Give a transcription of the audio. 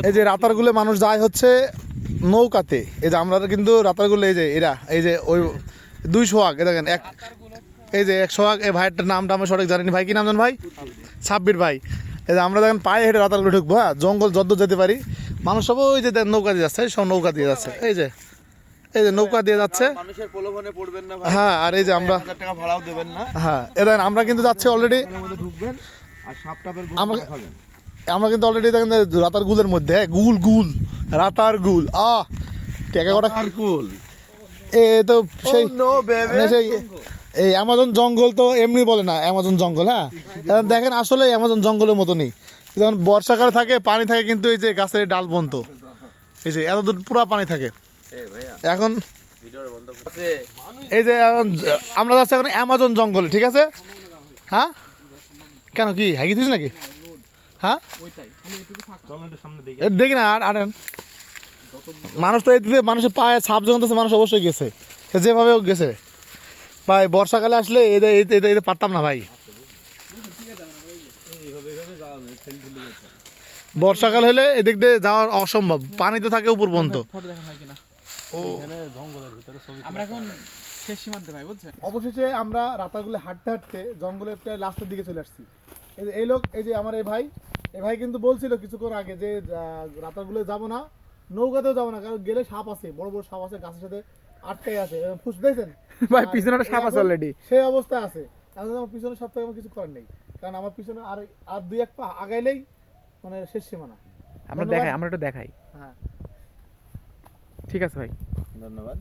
এই যে রাতারগুলে মানুষ যায় হচ্ছে নৌকাতে। এই যে আমরা কিন্তু রাতারগুলে এই যে এরা এই যে ওই 200 আগ দেখেন এক এই যে 100 আগ এই ভাইয়ের নামটা আমি সঠিক জানি ভাই কি নাম জান ভাই সাব্বির ভাই। এই যে আমরা দেখেন পায়ে হেঁটে রাতারগুলো ঢুকবো হ্যাঁ জঙ্গল যদ্দূর যেতে পারি মানুষ সব ওই যে নৌকা দিয়ে যাচ্ছে সব নৌকা দিয়ে যাচ্ছে এই যে নৌকা দিয়ে যাচ্ছে মানুষের প্রলোভনে পড়বেন না ভাই। হ্যাঁ আর এই যে আমরা 1000 টাকা ভাড়াও দেবেন না। হ্যাঁ এদের আমরা কিন্তু যাচ্ছি অলরেডি ঢুকবেন আর সাপটাপের খাবেন। আমরা কিন্তু অলরেডি দেখেন রাতারগুলের মধ্যে হ্যাঁ গুল রাতারগুল টাকা কটা কুল এ তো সেই নো বেবি সেই এই অ্যামাজন জঙ্গল তো এমনি বলে না অ্যামাজন জঙ্গল হ্যাঁ এখন দেখেন আসলে অ্যামাজন জঙ্গলের মতনই যখন বর্ষাকালে থাকে পানি থাকে কিন্তু এই যে গাছের ডাল বন্ত এই যে এত দূর পুরো পানি থাকে এখন এই যে আমরা যাচ্ছি এখন অ্যামাজন জঙ্গল ঠিক আছে হ্যাঁ কেন কি হাগি দিস নাকি হ্যাঁ দেখি না আর মানুষ তো এদিকে মানুষের পায়ে ছাপ যখন মানুষ অবশ্যই গেছে সে যেভাবে গেছে ভাই বর্ষাকালে আসলে এদের পারতাম না ভাই বর্ষাকাল হলে এদিক দিয়ে যাওয়া অসম্ভব পানি তো থাকে উপর পর্যন্ত অবশেষে আমরা রাতারগুলো হাঁটতে হাঁটতে জঙ্গলের প্রায় লাস্টের দিকে চলে আসছি এই লোক এই যে আমার এই ভাই কিন্তু বলছিল কিছুক্ষণ আগে যে রাতারগুলো যাবো না নৌকাতেও যাবো না কারণ গেলে সাপ আছে বড় বড় সাপ আছে গাছের সাথে আটকাই আছে ফুস দেখছেন ভাই পিছনে একটা সাপ আছে অলরেডি সেই অবস্থা আছে এখন আমার পিছনে সাপ থেকে আমার কিছু করার নেই কারণ আমার পিছনে আর 2-1 পা আগাইলেই মানে শেষ সীমানা আমরা একটু দেখাই হ্যাঁ ঠিক আছে ভাই ধন্যবাদ।